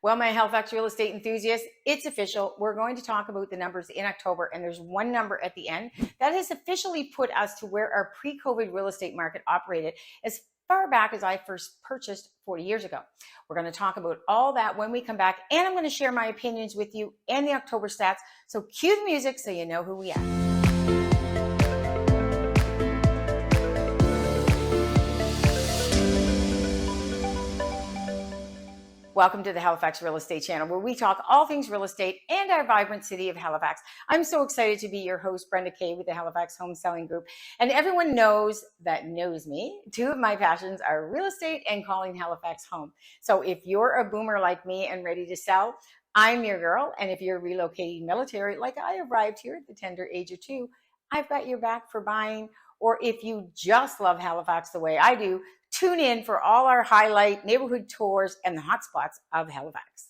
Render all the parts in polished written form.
Well, my Halifax real estate enthusiasts, it's official. We're going to talk about the numbers in October, and there's one number at the end that has officially put us to where our pre-COVID real estate market operated as far back as I first purchased 40 years ago. We're going to talk about all that when we come back, and I'm going to share my opinions with you and the October stats. So cue the music so you know who we are. Welcome to the Halifax Real Estate Channel, where we talk all things real estate and our vibrant city of Halifax. I'm so excited to be your host, Brenda Kay, with the Halifax Home Selling Group. And everyone knows me. Two of my passions are real estate and calling Halifax home. So if you're a boomer like me and ready to sell, I'm your girl. And if you're relocating military, like I arrived here at the tender age of 2, I've got your back for buying. Or if you just love Halifax the way I do, tune in for all our highlight neighborhood tours and the hot spots of Halifax.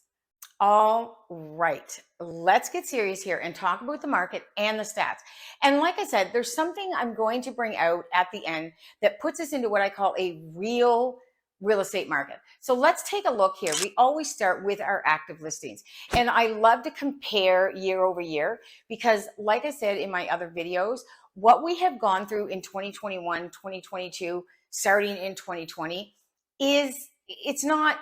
All right, let's get serious here and talk about the market and the stats. And like I said, there's something I'm going to bring out at the end that puts us into what I call a real estate market. So let's take a look here. We always start with our active listings. And I love to compare year over year because, like I said in my other videos, what we have gone through in 2021, 2022, starting in 2020 it's not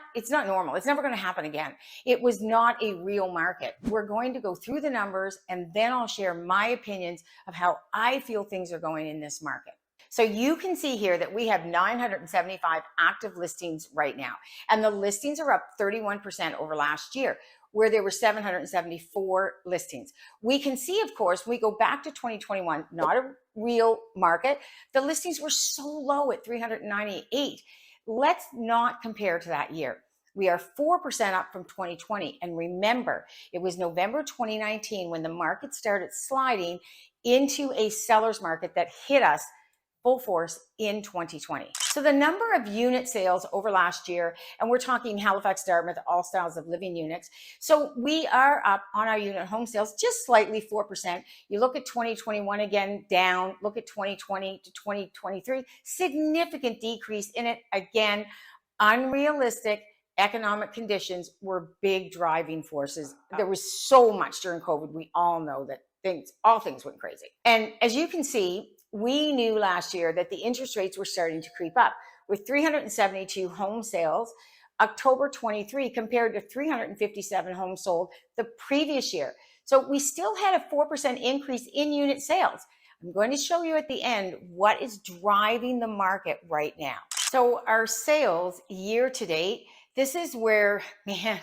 normal. It's never going to happen again. It was not a real market. We're going to go through the numbers and then I'll share my opinions of how I feel things are going in this market. So you can see here that we have 975 active listings right now. And the listings are up 31% over last year, where there were 774 listings. We can see, of course, we go back to 2021, not a real market. The listings were so low at 398. Let's not compare to that year. We are 4% up from 2020. And remember, it was November 2019 when the market started sliding into a seller's market that hit us full force in 2020. So the number of unit sales over last year, and we're talking Halifax-Dartmouth, all styles of living units. So we are up on our unit home sales just slightly, 4%. You look at 2021 again, down. Look at 2020 to 2023, significant decrease in it. Again, unrealistic economic conditions were big driving forces. There was so much during COVID. We all know that all things went crazy. And as you can see, we knew last year that the interest rates were starting to creep up with 372 home sales, October 23 compared to 357 homes sold the previous year. So we still had a 4% increase in unit sales. I'm going to show you at the end what is driving the market right now. So our sales year to date, this is where, man,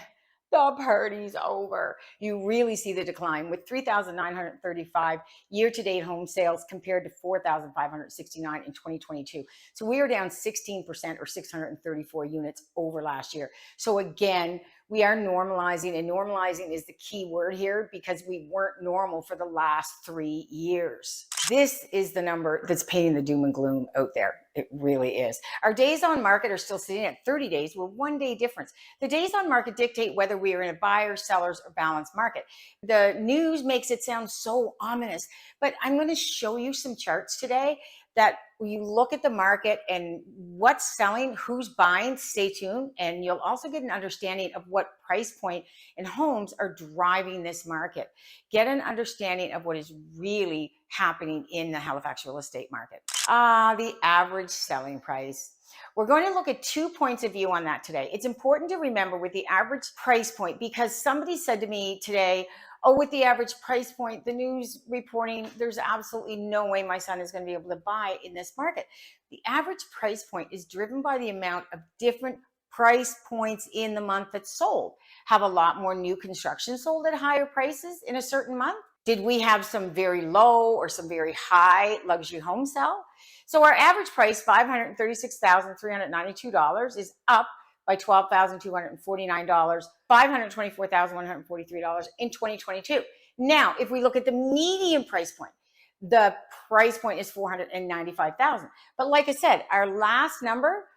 the party's over. You really see the decline with 3,935 year-to-date home sales compared to 4,569 in 2022. So we are down 16% or 634 units over last year. So again, we are normalizing, and normalizing is the key word here because we weren't normal for the last 3 years. This is the number that's painting the doom and gloom out there. It really is. Our days on market are still sitting at 30 days with 1 day difference. The days on market dictate whether we are in a buyer, sellers, or balanced market. The news makes it sound so ominous, but I'm going to show you some charts today that you look at the market and what's selling, who's buying. Stay tuned, and you'll also get an understanding of what price point and homes are driving this market. Get an understanding of what is really happening in the Halifax real estate market. The average selling price. We're going to look at 2 points of view on that today. It's important to remember with the average price point, because somebody said to me today, oh, with the average price point, the news reporting, there's absolutely no way my son is going to be able to buy in this market. The average price point is driven by the amount of different price points in the month that's sold. Have a lot more new construction sold at higher prices in a certain month? Did we have some very low or some very high luxury home sell? So our average price, $536,392, is up by $12,249, $524,143 in 2022. Now, if we look at the median price point, the price point is $495,000. But like I said, our last number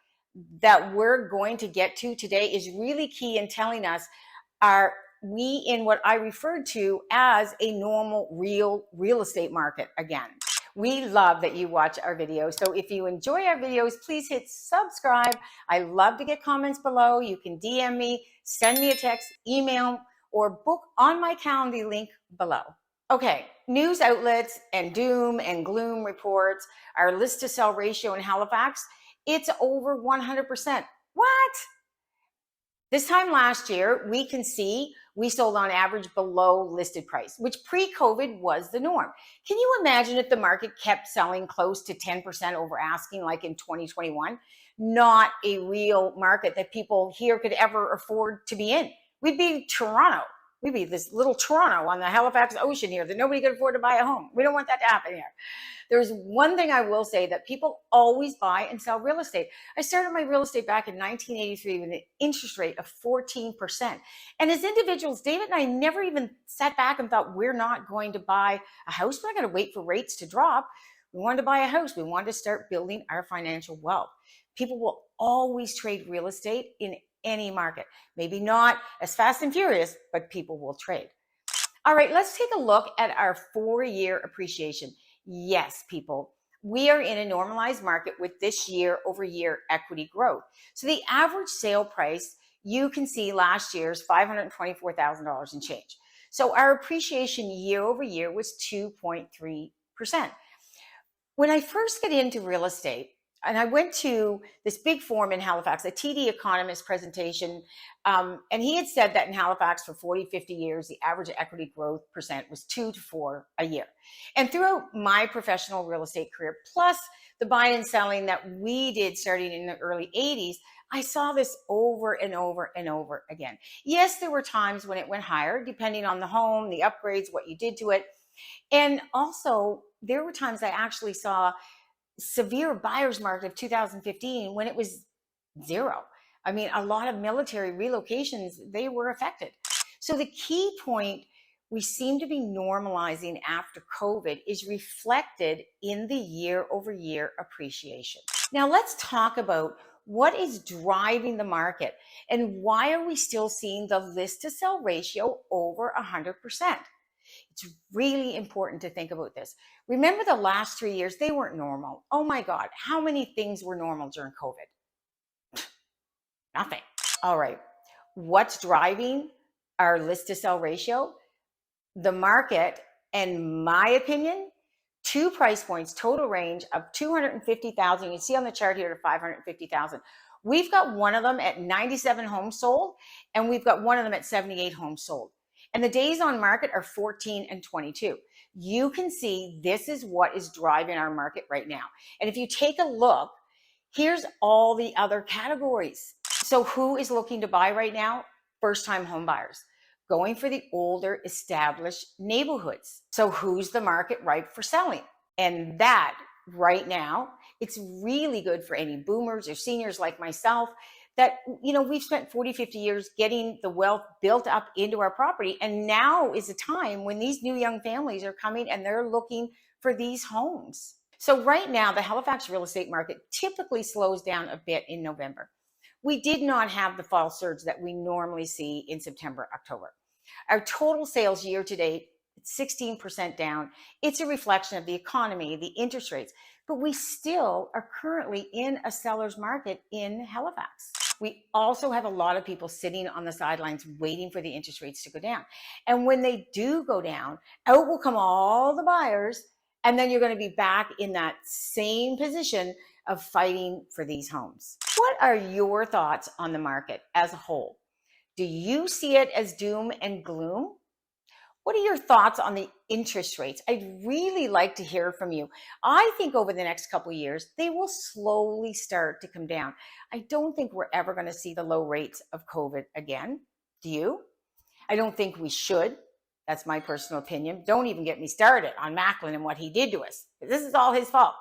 that we're going to get to today is really key in telling us, are we in what I referred to as a normal real estate market again? We love that you watch our videos. So if you enjoy our videos, please hit subscribe. I love to get comments below. You can DM me, send me a text, email, or book on my calendar link below. Okay, news outlets and doom and gloom reports, our list to sell ratio in Halifax, it's over 100%. What? This time last year, we can see we sold on average below listed price, which pre-COVID was the norm. Can you imagine if the market kept selling close to 10% over asking like in 2021? Not a real market that people here could ever afford to be in. We'd be Toronto. We'd be this little Toronto on the Halifax Ocean here that nobody could afford to buy a home. We don't want that to happen here. There's one thing I will say, that people always buy and sell real estate. I started my real estate back in 1983 with an interest rate of 14%. And as individuals, David and I never even sat back and thought, we're not going to buy a house. We're not going to wait for rates to drop. We wanted to buy a house. We wanted to start building our financial wealth. People will always trade real estate in any market. Maybe not as fast and furious, but people will trade. All right, let's take a look at our 4-year appreciation. Yes, people, we are in a normalized market with this year-over-year equity growth. So the average sale price, you can see last year's $524,000 and change. So our appreciation year-over-year was 2.3%. When I first got into real estate, and I went to this big forum in Halifax, a TD economist presentation, and he had said that in Halifax for 40, 50 years, the average equity growth percent was 2 to 4 a year. And throughout my professional real estate career, plus the buying and selling that we did starting in the early 80s, I saw this over and over and over again. Yes, there were times when it went higher, depending on the home, the upgrades, what you did to it. And also, there were times I actually saw severe buyer's market of 2015 when it was zero. I mean, a lot of military relocations, they were affected. So the key point we seem to be normalizing after COVID is reflected in the year-over-year appreciation. Now let's talk about what is driving the market and why are we still seeing the list to sell ratio over 100%? It's really important to think about this. Remember the last 3 years, they weren't normal. Oh my God, how many things were normal during COVID? Nothing. All right, what's driving our list to sell ratio? The market, in my opinion, 2 price points, total range of 250,000. You see on the chart here to 550,000. We've got one of them at 97 homes sold, and we've got one of them at 78 homes sold. And the days on market are 14 and 22. You can see this is what is driving our market right now. And if you take a look, here's all the other categories. So who is looking to buy right now? First-time home buyers, going for the older established neighborhoods. So who's the market ripe for selling? And that right now, it's really good for any boomers or seniors like myself that, you know, we've spent 40, 50 years getting the wealth built up into our property. And now is a time when these new young families are coming and they're looking for these homes. So right now, the Halifax real estate market typically slows down a bit in November. We did not have the fall surge that we normally see in September, October. Our total sales year to date, 16% down. It's a reflection of the economy, the interest rates, but we still are currently in a seller's market in Halifax. We also have a lot of people sitting on the sidelines waiting for the interest rates to go down. And when they do go down, out will come all the buyers, and then you're going to be back in that same position of fighting for these homes. What are your thoughts on the market as a whole? Do you see it as doom and gloom? What are your thoughts on the interest rates? I'd really like to hear from you. I think over the next couple of years, they will slowly start to come down. I don't think we're ever going to see the low rates of COVID again. Do you? I don't think we should. That's my personal opinion. Don't even get me started on Macklin and what he did to us. This is all his fault.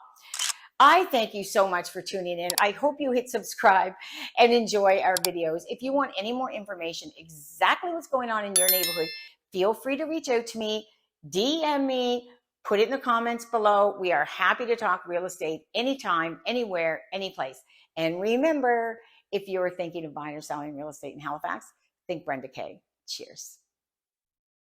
I thank you so much for tuning in. I hope you hit subscribe and enjoy our videos. If you want any more information, exactly what's going on in your neighborhood, feel free to reach out to me, DM me, put it in the comments below. We are happy to talk real estate anytime, anywhere, any place. And remember, if you're thinking of buying or selling real estate in Halifax, think Brenda Kay. Cheers.